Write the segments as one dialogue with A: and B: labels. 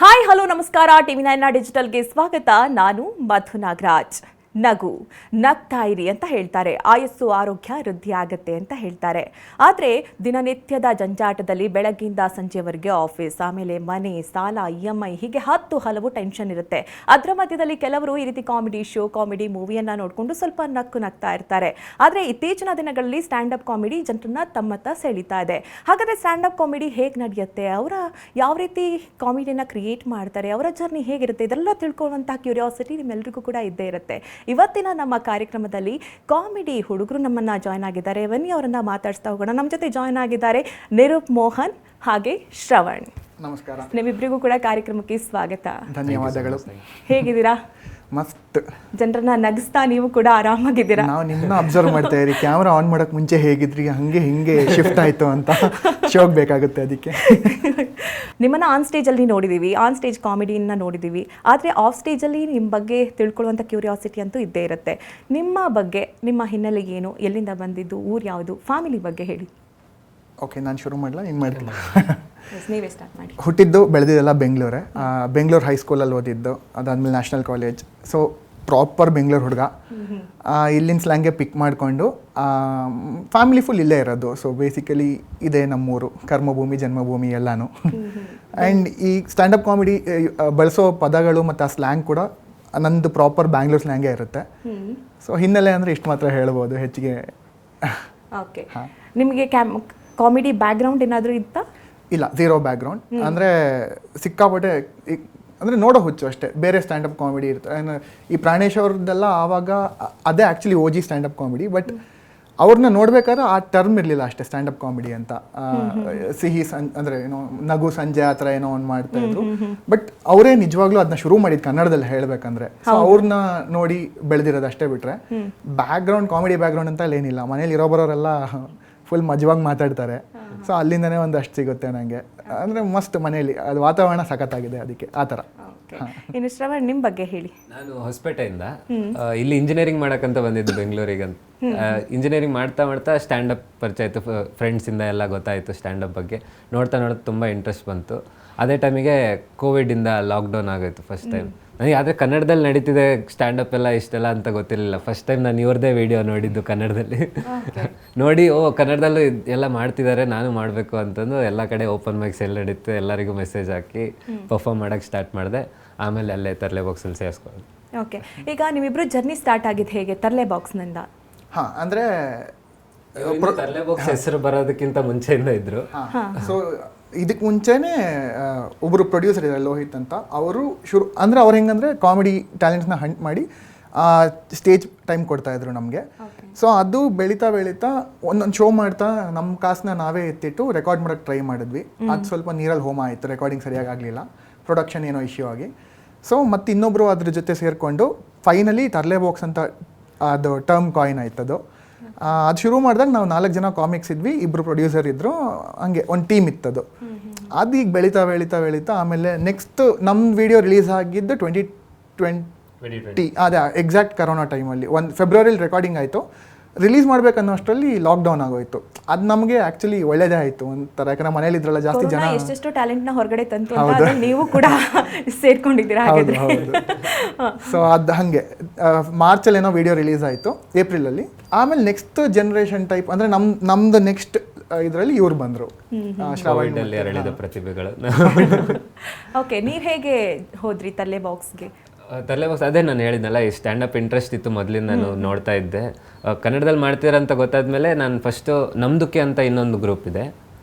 A: Hi hello ನಮಸ್ಕಾರ TV 9 ಡಿಜಿಟಲ್ಗೆ ಸ್ವಾಗತ. ನಾನು ಮಧು ನಾಗರಾಜ್. ನಗು ನಗ್ತಾ ಇರಿ ಅಂತ ಹೇಳ್ತಾರೆ, ಆಯಸ್ಸು ಆರೋಗ್ಯ ವೃದ್ಧಿ ಆಗುತ್ತೆ ಅಂತ ಹೇಳ್ತಾರೆ. ಆದರೆ ದಿನನಿತ್ಯದ ಜಂಜಾಟದಲ್ಲಿ ಬೆಳಗ್ಗಿಂದ ಸಂಜೆವರೆಗೆ ಆಫೀಸ್, ಆಮೇಲೆ ಮನೆ, ಸಾಲ, EMI ಹೀಗೆ ಹಲವು ಟೆನ್ಷನ್ ಇರುತ್ತೆ. ಅದರ ಮಧ್ಯದಲ್ಲಿ ಕೆಲವರು ಈ ರೀತಿ ಕಾಮಿಡಿ ಶೋ, ಕಾಮಿಡಿ ಮೂವಿಯನ್ನು ನೋಡಿಕೊಂಡು ಸ್ವಲ್ಪ ನಗ್ತಾ ಇರ್ತಾರೆ. ಆದರೆ ಇತ್ತೀಚಿನ ದಿನಗಳಲ್ಲಿ ಸ್ಟ್ಯಾಂಡಪ್ ಕಾಮಿಡಿ ಜನರನ್ನ ತಮ್ಮತ್ತ ಸೆಳೀತಾ ಇದೆ. ಹಾಗಾದರೆ ಸ್ಟ್ಯಾಂಡಪ್ ಕಾಮಿಡಿ ಹೇಗೆ ನಡೆಯುತ್ತೆ, ಅವರ ಯಾವ ರೀತಿ ಕಾಮಿಡಿನ ಕ್ರಿಯೇಟ್ ಮಾಡ್ತಾರೆ, ಅವರ ಜರ್ನಿ ಹೇಗಿರುತ್ತೆ, ಇದೆಲ್ಲ ತಿಳ್ಕೊಳ್ಳುವಂಥ ಕ್ಯೂರಿಯಾಸಿಟಿ ನಿಮ್ಮೆಲ್ಲರಿಗೂ ಕೂಡ ಇದ್ದೇ ಇರುತ್ತೆ. ಇವತ್ತಿನ ನಮ್ಮ ಕಾರ್ಯಕ್ರಮದಲ್ಲಿ ಕಾಮಿಡಿ ಹುಡುಗರು ನಮ್ಮನ್ನ ಜಾಯ್ನ್ ಆಗಿದ್ದಾರೆ. ಬನ್ನಿ ಅವರನ್ನ ಮಾತಾಡ್ಸ್ತಾ ಹೋಗೋಣ. ನಮ್ಮ ಜೊತೆ ಜಾಯ್ನ್ ಆಗಿದ್ದಾರೆ ನಿರೂಪ್ ಮೋಹನ್ ಹಾಗೆ ಶ್ರವಣ್.
B: ನಮಸ್ಕಾರ.
A: ನಿಮ್ಮಿಬ್ಬರಿಗೂ ಕೂಡ ಕಾರ್ಯಕ್ರಮಕ್ಕೆ ಸ್ವಾಗತ.
B: ಧನ್ಯವಾದಗಳು.
A: ಹೇಗಿದ್ದೀರಾ?
B: ಮಸ್ತ್.
A: ಜನರನ್ನ ನಗಿಸ್ತಾ ನೀವು ಕೂಡ ಆರಾಮಾಗಿದ್ದೀರಾ?
B: ನಾವು ನಿಮ್ಮನ್ನ ಅಬ್ಸರ್ವ್ ಮಾಡ್ತಾ ಇರಿ. ಕ್ಯಾಮ್ರಾ ಆನ್ ಮಾಡಕ್ ಮುಂಚೆ ಹೇಗಿದ್ರಿ, ಹಿಂಗೆ ಶಿಫ್ಟ್ ಆಯ್ತು ಅಂತ ಶೋಕ್ ಬೇಕಾಗುತ್ತೆ. ಅದಕ್ಕೆ
A: ನಿಮ್ಮನ್ನ ಆನ್ ಸ್ಟೇಜಲ್ಲಿ ನೋಡಿದ್ದೀವಿ, ಆನ್ ಸ್ಟೇಜ್ ಕಾಮಿಡಿನ ನೋಡಿದ್ದೀವಿ. ಆದರೆ ಆಫ್ ಸ್ಟೇಜಲ್ಲಿ ನಿಮ್ಮ ಬಗ್ಗೆ ತಿಳ್ಕೊಳ್ಳುವಂಥ ಕ್ಯೂರಿಯಾಸಿಟಿ ಅಂತೂ ಇದ್ದೇ ಇರುತ್ತೆ. ನಿಮ್ಮ ಬಗ್ಗೆ, ನಿಮ್ಮ ಹಿನ್ನೆಲೆ ಏನು, ಎಲ್ಲಿಂದ ಬಂದಿದ್ದು, ಊರು ಯಾವುದು, ಫ್ಯಾಮಿಲಿ ಬಗ್ಗೆ ಹೇಳಿ.
B: ಓಕೆ, ನಾನು ಶುರು ಮಾಡಲ? ಹಿಂಗೆ ಮಾಡ್ತೀನಿ.
A: ನೀವೇ ಸ್ಟಾರ್ಟ್ ಮಾಡಿ.
B: ಹುಟ್ಟಿದ್ದು ಬೆಳೆದಿದ್ದೆಲ್ಲ ಬೆಂಗಳೂರೇ. ಬೆಂಗಳೂರು ಹೈಸ್ಕೂಲಲ್ಲಿ ಓದಿದ್ದು, ಅದಾದಮೇಲೆ national college. So proper Bengaluru ಹುಡುಗ. ಇಲ್ಲಿನ ಸ್ಲ್ಯಾಂಗೆ ಪಿಕ್ ಮಾಡಿಕೊಂಡು ಫ್ಯಾಮಿಲಿ ಫುಲ್ ಇಲ್ಲೇ ಇರೋದು. ಸೊ ಬೇಸಿಕಲಿ ಇದೇ ನಮ್ಮೂರು, ಕರ್ಮಭೂಮಿ, ಜನ್ಮಭೂಮಿ ಎಲ್ಲನೂ. ಆ್ಯಂಡ್ ಈ ಸ್ಟ್ಯಾಂಡಪ್ ಕಾಮಿಡಿ ಬಳಸೋ ಪದಗಳು ಮತ್ತು ಆ ಸ್ಲ್ಯಾಂಗ್ ಕೂಡ ನಂದು ಪ್ರಾಪರ್ ಬ್ಯಾಂಗ್ಳೂರ್ ಸ್ಲ್ಯಾಂಗೇ ಇರುತ್ತೆ. ಸೊ ಹಿನ್ನೆಲೆ ಅಂದರೆ ಇಷ್ಟು ಮಾತ್ರ ಹೇಳ್ಬೋದು, ಹೆಚ್ಚಿಗೆ.
A: ಓಕೆ, ನಿಮಗೆ ಕಾಮಿಡಿ ಬ್ಯಾಕ್ಗ್ರೌಂಡ್ ಏನಾದರೂ ಇತ್ತಾ? ಇಲ್ಲ,
B: ಝೀರೋ ಬ್ಯಾಕ್ಗ್ರೌಂಡ್. ಅಂದರೆ ಸಿಕ್ಕಾಪಟ್ಟೆ ಅಂದರೆ ನೋಡೋ ಹುಚ್ಚು ಅಷ್ಟೇ. ಬೇರೆ ಸ್ಟ್ಯಾಂಡಪ್ ಕಾಮಿಡಿ ಇರುತ್ತೆ. ಈ ಪ್ರಾಣೇಶ್ ಅವ್ರದ್ದೆಲ್ಲ ಆವಾಗ ಅದೇ actually OG standup comedy. But ಅವ್ರನ್ನ ನೋಡ್ಬೇಕಾದ್ರೆ ಆ ಟರ್ಮ್ ಇರಲಿಲ್ಲ ಅಷ್ಟೇ ಸ್ಟ್ಯಾಂಡಪ್ ಕಾಮಿಡಿ ಅಂತ. ಸಿಹಿ ಅಂದರೆ ಏನೋ ನಗು ಸಂಜೆ ಆ ಥರ ಏನೋ ಒಂದು ಮಾಡ್ತಾ ಇದ್ರು. ಬಟ್ ಅವರೇ ನಿಜವಾಗ್ಲೂ ಅದನ್ನ ಶುರು ಮಾಡಿದ್ದು ಕನ್ನಡದಲ್ಲಿ ಹೇಳಬೇಕಂದ್ರೆ. ಸೊ ಅವ್ರನ್ನ ನೋಡಿ ಬೆಳೆದಿರೋದು ಅಷ್ಟೇ. ಬಿಟ್ರೆ ಬ್ಯಾಕ್ಗ್ರೌಂಡ್, ಕಾಮಿಡಿ ಬ್ಯಾಕ್ಗ್ರೌಂಡ್ ಅಂತ ಅಲ್ಲಿ ಏನಿಲ್ಲ. ಮನೇಲಿ ಇರೋಬರೋರೆಲ್ಲ ಫುಲ್ ಮಜವಾಗಿ ಮಾತಾಡ್ತಾರೆ. ಸೊ ಅಲ್ಲಿಂದನೇ ಒಂದಷ್ಟು ಸಿಗುತ್ತೆ ನನಗೆ. ಅಂದರೆ ಮಸ್ತ್ ಮನೆಯಲ್ಲಿ ಅದು ವಾತಾವರಣ ಸಖತ್ತಾಗಿದೆ. ಅದಕ್ಕೆ ಆ ಥರ.
A: ಇನ್ನು ಶ್ರವಣ್, ನಿಮ್ಮ ಬಗ್ಗೆ ಹೇಳಿ.
C: ನಾನು ಹೊಸಪೇಟೆಯಿಂದ ಇಲ್ಲಿ ಇಂಜಿನಿಯರಿಂಗ್ ಮಾಡಕ್ಕಂತ ಬಂದಿದ್ದು ಬೆಂಗಳೂರಿಗೆ. ಇಂಜಿನಿಯರಿಂಗ್ ಮಾಡ್ತಾ ಸ್ಟ್ಯಾಂಡಪ್ ಪರಿಚಯ ಆಯಿತು. ಫ್ರೆಂಡ್ಸಿಂದ ಎಲ್ಲ ಗೊತ್ತಾಯಿತು ಸ್ಟ್ಯಾಂಡಪ್ ಬಗ್ಗೆ. ನೋಡ್ತಾ ತುಂಬ ಇಂಟ್ರೆಸ್ಟ್ ಬಂತು. ಅದೇ ಟೈಮಿಗೆ ಕೋವಿಡಿಂದ ಲಾಕ್ಡೌನ್ ಆಗೋಯ್ತು ಫಸ್ಟ್ ಟೈಮ್ ನನಗೆ. ಆದರೆ ಕನ್ನಡದಲ್ಲಿ ನಡೀತಿದೆ ಸ್ಟ್ಯಾಂಡಪ್ ಎಲ್ಲ ಇಷ್ಟೆಲ್ಲ ಅಂತ ಗೊತ್ತಿರಲಿಲ್ಲ. ಫಸ್ಟ್ ಟೈಮ್ ನಾನು ಇವ್ರದ್ದೇ ವಿಡಿಯೋ ನೋಡಿದ್ದು ಕನ್ನಡದಲ್ಲಿ. ನೋಡಿ ಕನ್ನಡದಲ್ಲೂ ಎಲ್ಲ ಮಾಡ್ತಿದ್ದಾರೆ, ನಾನು ಮಾಡಬೇಕು ಅಂತಂದು ಎಲ್ಲ ಕಡೆ ಓಪನ್ ಮೈಕ್ಸ್ ಎಲ್ಲ ನಡೀತು. ಎಲ್ಲರಿಗೂ ಮೆಸೇಜ್ ಹಾಕಿ ಪರ್ಫಾರ್ಮ್ ಮಾಡೋಕ್ಕೆ ಸ್ಟಾರ್ಟ್ ಮಾಡಿದೆ. ಆಮೇಲೆ ಅಲ್ಲೇ ತರ್ಲೆ ಬಾಕ್ಸಲ್ಲಿ ಸೇರಿಸ್ಕೊಳ್ಳೋದು.
A: ಓಕೆ, ಈಗ ನಿಮ್ಮಿಬ್ರು ಜರ್ನಿ ಸ್ಟಾರ್ಟ್ ಆಗಿದ್ದು ಹೇಗೆ? ತರ್ಲೆ ಬಾಕ್ಸ್ನಿಂದ?
B: ಹಾಂ, ಅಂದರೆ
C: ತರ್ಲೆ ಬಾಕ್ಸ್ ಹೆಸರು ಬರೋದಕ್ಕಿಂತ ಮುಂಚೆಯಿಂದ ಇದ್ರು.
B: ಸೊ ಇದಕ್ಕೆ ಮುಂಚೆನೇ ಒಬ್ಬರು ಪ್ರೊಡ್ಯೂಸರ್ ಇದ್ದಾರೆ, ಲೋಹಿತ್ ಅಂತ. ಅವರು ಅಂದರೆ ಅವ್ರು ಹೆಂಗಂದರೆ ಕಾಮಿಡಿ ಟ್ಯಾಲೆಂಟ್ಸ್ನ ಹಂಟ್ ಮಾಡಿ ಸ್ಟೇಜ್ ಟೈಮ್ ಕೊಡ್ತಾಯಿದ್ರು ನಮಗೆ. ಸೊ ಅದು ಬೆಳೀತಾ ಒಂದೊಂದು ಶೋ ಮಾಡ್ತಾ ನಮ್ಮ ಕಾಸನ್ನ ನಾವೇ ಎತ್ತಿಟ್ಟು ರೆಕಾರ್ಡ್ ಮಾಡೋಕ್ಕೆ ಟ್ರೈ ಮಾಡಿದ್ವಿ. ಅದು ಸ್ವಲ್ಪ ನೀರಲ್ಲಿ ಹೋಮ ಆಯಿತು, ರೆಕಾರ್ಡಿಂಗ್ ಸರಿಯಾಗಿ ಆಗಲಿಲ್ಲ, ಪ್ರೊಡಕ್ಷನ್ ಏನೋ ಇಶ್ಯೂ ಆಗಿ. ಸೊ ಮತ್ತು ಇನ್ನೊಬ್ಬರು ಅದ್ರ ಜೊತೆ ಸೇರಿಕೊಂಡು ಫೈನಲಿ ತರ್ಲೆ ಬಾಕ್ಸ್ ಅಂತ ಅದು ಟರ್ಮ್ ಕಾಯಿನ್ ಆಯ್ತದು. ಅದು ಶುರು ಮಾಡಿದಾಗ ನಾವು 4 ಜನ ಕಾಮಿಕ್ಸ್ ಇದ್ವಿ, 2 ಪ್ರೊಡ್ಯೂಸರ್ ಇದ್ದರು. ಹಂಗೆ ಒಂದು ಟೀಮ್ ಇತ್ತದು. ಅದು ಈಗ ಬೆಳೀತಾ ಆಮೇಲೆ ನೆಕ್ಸ್ಟ್ ನಮ್ಮ ವಿಡಿಯೋ ರಿಲೀಸ್ ಆಗಿದ್ದು 2020. ಅದೇ ಎಕ್ಸಾಕ್ಟ್ ಕರೋನಾ ಟೈಮಲ್ಲಿ ಫೆಬ್ರವರಿಲಿ ರೆಕಾರ್ಡಿಂಗ್ ಆಯಿತು. ರಿಲೀಸ್ ಮಾಡಬೇಕನ್ನೋ ಅಷ್ಟರಲ್ಲಿ ಲಾಕ್ಡೌನ್ ಆಗೋಯ್ತು. ಅದು ನಮಗೆ ಆ್ಯಕ್ಚುಲಿ ಒಳ್ಳೇದೇ ಆಯಿತು ಒಂಥರ. ಯಾಕಂದ್ರೆ ಮನೇಲಿ ಇದ್ರಲ್ಲ ಜಾಸ್ತಿ ಜನ,
A: ಎಷ್ಟೆಷ್ಟು ಟ್ಯಾಲೆಂಟ್ನ ಹೊರಗಡೆ ತಂತು, ನೀವು ಕೂಡ ಸೇರ್ಕೊಂಡಿದ್ದೀರಾ ಹಾಗಾದ್ರೆ.
B: ಸೊ ಅದು ಹಾಗೆ ಮಾರ್ಚಲ್ಲಿ ಏನೋ ವಿಡಿಯೋ ರಿಲೀಸ್ ಆಯಿತು, ಏಪ್ರಿಲಲ್ಲಿ. ಆಮೇಲೆ ನೆಕ್ಸ್ಟ್ ಜನರೇಷನ್ ಟೈಪ್ ಅಂದರೆ ನಮ್ದು ನೆಕ್ಸ್ಟ್ ಇದರಲ್ಲಿ ಇವ್ರು ಬಂದರು,
C: ಶ್ರಾವಣದಲ್ಲಿ ಅರಳಿದ ಪ್ರತಿಭೆಗಳು.
A: ಓಕೆ, ನೀವು ಹೇಗೆ ಹೋದ್ರಿ ತರ್ಲೆ ಬಾಕ್ಸ್ಗೆ?
C: ತರ್ಲೆ ಬಾಕ್ಸ್ ಅದೇ ನಾನು ಹೇಳಿದ್ನಲ್ಲ, ಈ ಸ್ಟ್ಯಾಂಡಪ್ ಇಂಟ್ರೆಸ್ಟ್ ಇತ್ತು ಮೊದಲಿಂದ. ನಾನು ನೋಡ್ತಾ ಇದ್ದೆ. ಕನ್ನಡದಲ್ಲಿ ಮಾಡ್ತೀರಂತ ಗೊತ್ತಾದ್ಮೇಲೆ ನಾನು ಫಸ್ಟು ನಮ್ದುಕ್ಕೆ ಅಂತ ಇನ್ನೊಂದು ಗ್ರೂಪ್ ಇದೆ,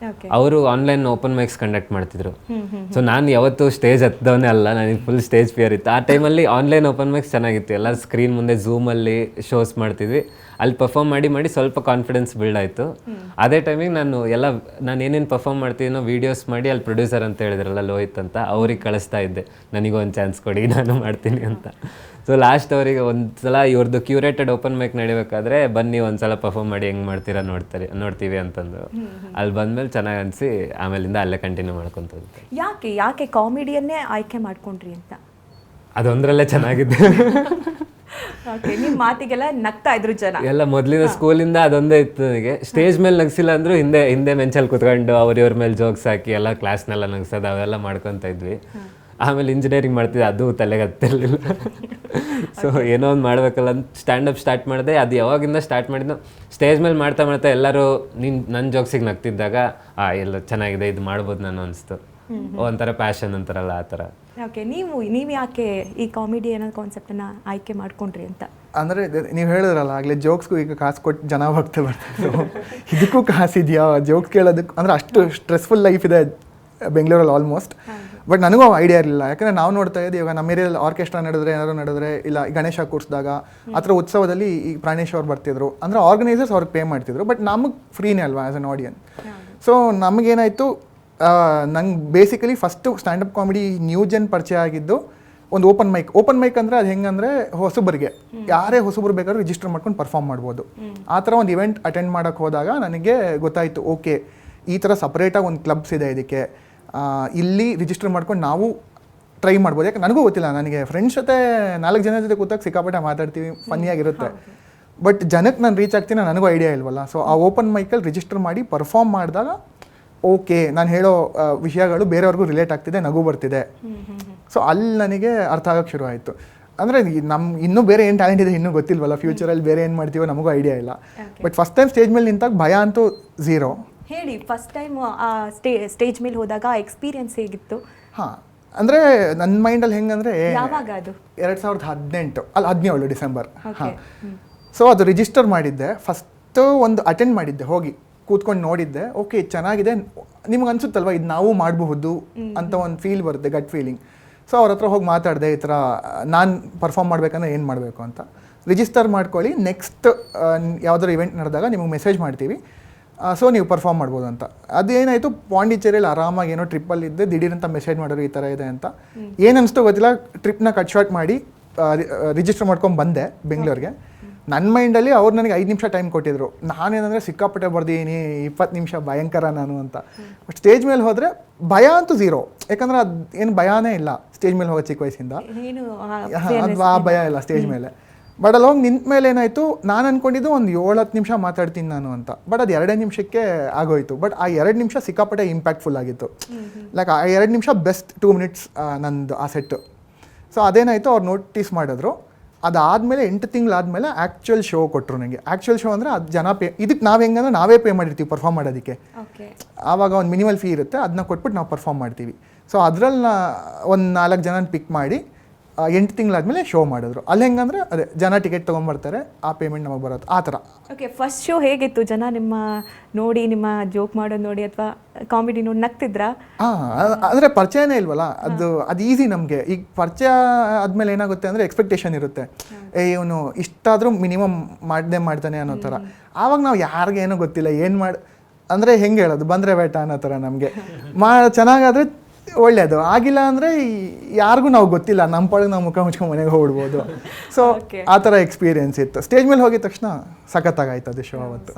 C: ಅವರು ಆನ್ಲೈನ್ ಓಪನ್ ಮೈಕ್ಸ್ ಕಂಡಕ್ಟ್ ಮಾಡ್ತಿದ್ರು. ಸೊ ನಾನು ಯಾವತ್ತೂ ಸ್ಟೇಜ್ ಹತ್ತದವನೇ ಅಲ್ಲ, ನನಗೆ ಫುಲ್ ಸ್ಟೇಜ್ ಫಿಯರ್ ಇತ್ತು. ಆ ಟೈಮಲ್ಲಿ ಆನ್ಲೈನ್ ಓಪನ್ ಮೈಕ್ಸ್ ಚೆನ್ನಾಗಿತ್ತು. ಎಲ್ಲ ಸ್ಕ್ರೀನ್ ಮುಂದೆ ಝೂಮಲ್ಲಿ ಶೋಸ್ ಮಾಡ್ತಿದ್ವಿ. ಅಲ್ಲಿ ಪರ್ಫಾರ್ಮ್ ಮಾಡಿ ಸ್ವಲ್ಪ ಕಾನ್ಫಿಡೆನ್ಸ್ ಬಿಲ್ಡ್ ಆಯಿತು. ಅದೇ ಟೈಮಿಗೆ ನಾನು ಏನೇನು ಪರ್ಫಾರ್ಮ್ ಮಾಡ್ತೀನೋ ವೀಡಿಯೋಸ್ ಮಾಡಿ ಅಲ್ಲಿ ಪ್ರೊಡ್ಯೂಸರ್ ಅಂತ ಹೇಳಿದ್ರಲ್ಲ ಲೋಹಿತ್ ಅಂತ, ಅವ್ರಿಗೆ ಕಳಿಸ್ತಾ ಇದ್ದೆ, ನನಗೊಂದು ಚಾನ್ಸ್ ಕೊಡಿ ನಾನು ಮಾಡ್ತೀನಿ ಅಂತ. ಸೊ ಲಾಸ್ಟ್ ಅವರಿಗೆ ಒಂದ್ಸಲ ಇವ್ರದ್ದು ಕ್ಯೂರೇಟೆಡ್ ಓಪನ್ ಮೈಕ್ ನಡಿಬೇಕಾದ್ರೆ ಬನ್ನಿ ಒಂದ್ಸಲ ಪರ್ಫಾರ್ಮ್ ಮಾಡಿ ಹೆಂಗೆ ಮಾಡ್ತೀರಾ ನೋಡ್ತೀವಿ ಅಂತಂದು. ಅಲ್ಲಿ ಬಂದಮೇಲೆ ಚೆನ್ನಾಗಿ ಅನಿಸಿ ಆಮೇಲಿಂದ ಅಲ್ಲೇ ಕಂಟಿನ್ಯೂ ಮಾಡ್ಕೊತದ್ದು.
A: ಯಾಕೆ ಕಾಮಿಡಿಯನ್ನೇ ಆಯ್ಕೆ ಮಾಡ್ಕೊಂಡ್ರಿ ಅಂತ?
C: ಅದೊಂದರಲ್ಲೇ ಚೆನ್ನಾಗಿದೆ.
A: ನಿಮ್ಮ ಮಾತಿಗೆಲ್ಲ ನಗ್ತಾ ಇದ್ರು ಜನ
C: ಎಲ್ಲ. ಮೊದಲಿನ ಸ್ಕೂಲಿಂದ ಅದೊಂದೇ ಇತ್ತು ನನಗೆ. ಸ್ಟೇಜ್ ಮೇಲೆ ನಗ್ಸಿಲ್ಲ ಅಂದ್ರೂ ಹಿಂದೆ ಮೆಂಚಲ್ಲಿ ಕುತ್ಕೊಂಡು ಇವ್ರ ಮೇಲೆ ಜೋಕ್ಸ್ ಹಾಕಿ ಎಲ್ಲ ಕ್ಲಾಸ್ನೆಲ್ಲ ನಗ್ಸೋದು ಅವೆಲ್ಲ ಮಾಡ್ಕೊತ ಇದ್ವಿ. ಆಮೇಲೆ ಇಂಜಿನಿಯರಿಂಗ್ ಮಾಡ್ತಿದ್ದೆ, ಅದು ತಲೆಗೆ ಹತ್ತಿರಲಿಲ್ಲ. ಸೊ ಏನೋ ಒಂದು ಮಾಡಬೇಕಲ್ಲ ಅಂತ ಸ್ಟ್ಯಾಂಡಪ್ ಸ್ಟಾರ್ಟ್ ಮಾಡಿದೆ. ಅದು ಯಾವಾಗಿಂದ ಸ್ಟಾರ್ಟ್ ಮಾಡಿದ್ದು, ಸ್ಟೇಜ್ ಮೇಲೆ ಮಾಡ್ತಾ ಮಾಡ್ತಾ ಎಲ್ಲರೂ ನನ್ನ ಜೋಕ್ಸಿಗೆ ನಗ್ತಿದ್ದಾಗ ಎಲ್ಲ ಚೆನ್ನಾಗಿದೆ, ಇದು ಮಾಡ್ಬೋದು ನಾನು ಅನಿಸ್ತು. ಒಂಥರ ಪ್ಯಾಷನ್ ಅಂತಾರಲ್ಲ ಆ ಥರ.
A: ಓಕೆ, ನೀವು ಯಾಕೆ ಈ ಕಾಮಿಡಿ ಅನ್ನೋ ಕಾನ್ಸೆಪ್ಟನ್ನು ಆಯ್ಕೆ ಮಾಡ್ಕೊಂಡ್ರಿ ಅಂತ?
B: ಅಂದರೆ ನೀವು ಹೇಳಿದ್ರಲ್ಲ ಆಗಲೇ, ಜೋಕ್ಸ್ಗೂ ಈಗ ಕಾಸು ಕೊಟ್ಟು ಜನ ಬರ್ತಿದ್ರು, ಇದಕ್ಕೂ ಕಾಸಿದೆಯಾ ಜೋಕ್ಸ್ ಕೇಳೋದಕ್ಕೆ? ಅಂದರೆ ಅಷ್ಟು ಸ್ಟ್ರೆಸ್ಫುಲ್ ಲೈಫ್ ಇದೆ ಬೆಂಗಳೂರಲ್ಲಿ ಆಲ್ಮೋಸ್ಟ್. ಬಟ್ ನನಗೂ ಐಡಿಯಾ ಇರಲಿಲ್ಲ, ಯಾಕಂದರೆ ನಾವು ನೋಡ್ತಾ ಇದ್ದೀವಿ ಇವಾಗ ನಮ್ಮ ಏರಿಯಲ್ಲಿ ಆರ್ಕೆಸ್ಟ್ರಾ ನಡೆದ್ರೆ, ಏನಾದ್ರು ನಡೆದ್ರೆ, ಇಲ್ಲ ಗಣೇಶ ಕೂರಿಸಿದಾಗ ಆ ಥರ ಉತ್ಸವದಲ್ಲಿ ಈ ಪ್ರಾಣೇಶ್ ಅವ್ರು ಬರ್ತಿದ್ರು, ಅಂದರೆ ಆರ್ಗನೈಸರ್ಸ್ ಅವ್ರಿಗೆ ಪೇ ಮಾಡ್ತಿದ್ರು. ಬಟ್ ನಮಗೆ ಫ್ರೀನೇ ಅಲ್ವಾ ಆ್ಯಸ್ ಅನ್ ಆಡಿಯನ್ಸ್. ಸೊ ನಮಗೇನಾಯಿತು, ನಂಗೆ basically first standup comedy new gen ಪರಿಚಯ ಆಗಿದ್ದು ಒಂದು ಓಪನ್ ಮೈಕ್ ಅಂದರೆ ಅದು ಹೆಂಗಂದರೆ ಹೊಸಬರಿಗೆ, ಯಾರೇ ಹೊಸಬರು ಬೇಕಾದ್ರೂ ರಿಜಿಸ್ಟರ್ ಮಾಡ್ಕೊಂಡು ಪರ್ಫಾರ್ಮ್ ಮಾಡ್ಬೋದು. ಆ ಥರ ಒಂದು ಇವೆಂಟ್ ಅಟೆಂಡ್ ಮಾಡೋಕ್ಕೆ ಹೋದಾಗ ನನಗೆ ಗೊತ್ತಾಯಿತು, ಓಕೆ ಈ ಥರ ಸಪ್ರೇಟಾಗಿ ಒಂದು ಕ್ಲಬ್ಸ್ ಇದೆ, ಇದಕ್ಕೆ ಇಲ್ಲಿ ರಿಜಿಸ್ಟರ್ ಮಾಡ್ಕೊಂಡು ನಾವು ಟ್ರೈ ಮಾಡ್ಬೋದು. ಯಾಕೆ ನನಗೂ ಗೊತ್ತಿಲ್ಲ, ನನಗೆ ಫ್ರೆಂಡ್ಸ್ ಜೊತೆ 4 ಜನ ಜೊತೆ ಕೂತಾಗ ಸಿಕ್ಕಾಪಟ್ಟೆ ಮಾತಾಡ್ತೀವಿ, ಫನ್ನಿಯಾಗಿರುತ್ತೆ. ಬಟ್ ಜನಕ್ಕೆ ನಾನು ರೀಚ್ ಆಗ್ತೀನಿ ನನಗೂ ಐಡಿಯಾ ಇಲ್ವಲ್ಲ. ಸೊ ಆ ಓಪನ್ ಮೈಕಲ್ಲಿ ರಿಜಿಸ್ಟರ್ ಮಾಡಿ ಪರ್ಫಾರ್ಮ್ ಮಾಡಿದಾಗ ಓಕೆ ನಾನು ಹೇಳೋ ವಿಷಯಗಳು ಬೇರೆಯವ್ರಿಗೂ ರಿಲೇಟ್ ಆಗ್ತಿದೆ, ನಗು ಬರ್ತಿದೆ. ಸೊ ಅಲ್ಲಿ ನನಗೆ ಅರ್ಥ ಆಗೋಕ್ಕೆ ಶುರು ಆಯಿತು. ಅಂದರೆ ಇನ್ನೂ ಬೇರೆ ಏನು ಟ್ಯಾಲೆಂಟ್ ಇದೆ ಇನ್ನೂ ಗೊತ್ತಿಲ್ವಲ್ಲ, ಫ್ಯೂಚರಲ್ಲಿ ಬೇರೆ ಏನು ಮಾಡ್ತೀವೋ ನಮಗೂ ಐಡಿಯಾ ಇಲ್ಲ. ಬಟ್ ಫಸ್ಟ್ ಟೈಮ್ ಸ್ಟೇಜ್ ಮೇಲೆ ನಿಂತಾಗ ಭಯ ಅಂತೂ ಝೀರೋ.
A: ಹೇಳಿ, ಫಸ್ಟ್ ಟೈಮ್ ಸ್ಟೇಜ್ ಮೇಲೆ ಹೋದಾಗ ಎಕ್ಸ್ಪೀರಿಯನ್ಸ್ ಹೇಗಿತ್ತು?
B: ಹಾಂ, ಅಂದರೆ ನನ್ನ ಮೈಂಡಲ್ಲಿ ಹೆಂಗಂದರೆ,
A: ಯಾವಾಗ ಅದು?
B: 2017 ಡಿಸೆಂಬರ್. ಹಾಂ, ಸೊ ಅದು ರಿಜಿಸ್ಟರ್ ಮಾಡಿದ್ದೆ. ಫಸ್ಟು ಒಂದು ಅಟೆಂಡ್ ಮಾಡಿದ್ದೆ, ಹೋಗಿ ಕೂತ್ಕೊಂಡು ನೋಡಿದ್ದೆ. ಓಕೆ ಚೆನ್ನಾಗಿದೆ, ನಿಮ್ಗೆ ಅನ್ಸುತ್ತಲ್ವ ಇದು ನಾವು ಮಾಡಬಹುದು ಅಂತ ಒಂದು ಫೀಲ್ ಬರುತ್ತೆ, ಗಟ್ ಫೀಲಿಂಗ್. ಸೊ ಅವ್ರ ಹತ್ರ ಹೋಗಿ ಮಾತಾಡಿದೆ, ಈ ಥರ ನಾನು ಪರ್ಫಾರ್ಮ್ ಮಾಡಬೇಕಂದ್ರೆ ಏನು ಮಾಡಬೇಕು ಅಂತ. ರಿಜಿಸ್ಟರ್ ಮಾಡ್ಕೊಳ್ಳಿ, ನೆಕ್ಸ್ಟ್ ಯಾವುದಾದ್ರು ಇವೆಂಟ್ ನಡೆದಾಗ ನಿಮಗೆ ಮೆಸೇಜ್ ಮಾಡ್ತೀವಿ, ಸೊ ನೀವು ಪರ್ಫಾರ್ಮ್ ಮಾಡ್ಬೋದು ಅಂತ. ಅದೇನಾಯಿತು, ಪಾಂಡಿಚೇರಿಯಲ್ಲಿ ಆರಾಮಾಗಿ ಏನೋ ಟ್ರಿಪ್ಪಲ್ಲಿದ್ದೆ, ದಿಢೀರಂತ ಮೆಸೇಜ್ ಮಾಡೋರು ಈ ಥರ ಇದೆ ಅಂತ. ಏನು ಅನಿಸ್ತೋ ಗೊತ್ತಿಲ್ಲ, ಟ್ರಿಪ್ನ ಕಟ್ ಶಾರ್ಟ್ ಮಾಡಿ ರಿಜಿಸ್ಟರ್ ಮಾಡ್ಕೊಂಡು ಬಂದೆ ಬೆಂಗಳೂರಿಗೆ. ನನ್ನ ಮೈಂಡಲ್ಲಿ ಅವ್ರು ನನಗೆ 5 ನಿಮಿಷ ಟೈಮ್ ಕೊಟ್ಟಿದ್ರು. ನಾನೇನಂದರೆ ಸಿಕ್ಕಾಪಟ್ಟೆ ಬರ್ದೀನಿ, 20 ನಿಮಿಷ ಭಯಂಕರ ನಾನು ಅಂತ. ಬಟ್ ಸ್ಟೇಜ್ ಮೇಲೆ ಹೋದರೆ ಭಯ ಅಂತೂ ಝೀರೋ, ಯಾಕಂದರೆ ಅದು ಏನು ಭಯನೇ ಇಲ್ಲ ಸ್ಟೇಜ್ ಮೇಲೆ ಹೋಗೋ ಚಿಕ್ಕ ವಯಸ್ಸಿಂದ. ಅದು ಆ ಭಯ ಇಲ್ಲ ಸ್ಟೇಜ್ ಮೇಲೆ. ಬಟ್ ಅಲ್ಲಿ ಹೋಗಿ ನಿಂತ ಮೇಲೆ ಏನಾಯಿತು, ನಾನು ಅಂದ್ಕೊಂಡಿದ್ದು ಒಂದು 7-10 ನಿಮಿಷ ಮಾತಾಡ್ತೀನಿ ನಾನು ಅಂತ. ಬಟ್ ಅದು 2 ನಿಮಿಷಕ್ಕೆ ಆಗೋಯ್ತು. ಬಟ್ ಆ 2 ನಿಮಿಷ ಸಿಕ್ಕಾಪಟ್ಟೆ ಇಂಪ್ಯಾಕ್ಟ್ಫುಲ್ ಆಗಿತ್ತು. ಲೈಕ್ ಆ 2 ನಿಮಿಷ ಬೆಸ್ಟ್ 2 ಮಿನಿಟ್ಸ್ ನಂದು ಆ ಸೆಟ್ಟು. ಸೊ ಅದೇನಾಯಿತು, ಅವ್ರು ನೋಟಿಸ್ ಮಾಡಿದ್ರು. ಅದಾದಮೇಲೆ 8 ತಿಂಗಳಾದಮೇಲೆ ಆ್ಯಕ್ಚುಯಲ್ ಶೋ ಕೊಟ್ಟರು ನನಗೆ. ಆ್ಯಕ್ಚುಯಲ್ ಶೋ ಅಂದರೆ ಅದು ಜನ ಇದಕ್ಕೆ ನಾವು ಹೆಂಗಂದ್ರೆ ನಾವೇ ಪೇ ಮಾಡಿರ್ತೀವಿ ಪರ್ಫಾರ್ಮ್ ಮಾಡೋದಕ್ಕೆ. ಆವಾಗ ಒಂದು ಮಿನಿಮಲ್ ಫೀ ಇರುತ್ತೆ, ಅದನ್ನ ಕೊಟ್ಬಿಟ್ಟು ನಾವು ಪರ್ಫಾರ್ಮ್ ಮಾಡ್ತೀವಿ. ಸೊ ಅದರಲ್ಲಿ ಒಂದು 4 ಜನನ ಪಿಕ್ ಮಾಡಿ 8 ತಿಂಗಳಾದಮೇಲೆ ಶೋ ಮಾಡಿದ್ರು. ಅಲ್ಲಿ ಹೆಂಗಂದ್ರೆ ಅದೇ ಜನ ಟಿಕೆಟ್ ತೊಗೊಂಬರ್ತಾರೆ, ಆ ಪೇಮೆಂಟ್ ನಮಗೆ ಬರುತ್ತೆ, ಆ ಥರ.
A: ಓಕೆ, ಫಸ್ಟ್ ಶೋ ಹೇಗಿತ್ತು? ಜನ ನಿಮ್ಮ ನೋಡಿ, ನಿಮ್ಮ ಜೋಕ್ ಮಾಡೋದು ನೋಡಿ ಅಥವಾ ಕಾಮಿಡಿ ನೋಡಿ ನಗ್ತಿದ್ರಾ?
B: ಅಂದರೆ ಪರಿಚಯನೇ ಇಲ್ವಲ್ಲ, ಅದು ಈಸಿ ನಮಗೆ. ಈಗ ಪರಿಚಯ ಆದಮೇಲೆ ಏನಾಗುತ್ತೆ ಅಂದರೆ ಎಕ್ಸ್ಪೆಕ್ಟೇಷನ್ ಇರುತ್ತೆ, ಇವನು ಇಷ್ಟಾದರೂ ಮಿನಿಮಮ್ ಮಾಡದೆ ಮಾಡ್ತಾನೆ ಅನ್ನೋ ಥರ. ಆವಾಗ ನಾವು ಯಾರಿಗೇನೋ ಗೊತ್ತಿಲ್ಲ, ಏನು ಅಂದರೆ ಹೆಂಗೆ ಹೇಳೋದು, ಬಂದರೆ ಬೇಟ ಅನ್ನೋ ಥರ ನಮಗೆ. ಚೆನ್ನಾಗಾದರೆ ಒಳ್ಳೆಯದು, ಆಗಿಲ್ಲ ಅಂದರೆ ಯಾರಿಗೂ ನಾವು ಗೊತ್ತಿಲ್ಲ, ನಮ್ಮ ಪಾಡಿಗೆ ನಾವು ಮುಖ ಮುಚ್ಕೊಂಡು ಮನೆಗೆ ಹೋಗ್ಬಿಡ್ಬೋದು. ಸೊ ಆ ಥರ ಎಕ್ಸ್ಪೀರಿಯೆನ್ಸ್ ಇತ್ತು. ಸ್ಟೇಜ್ ಮೇಲೆ ಹೋಗಿದ ತಕ್ಷಣ ಸಖತ್ತಾಗಾಯ್ತು ಅದು ಶೋ ಅವತ್ತು.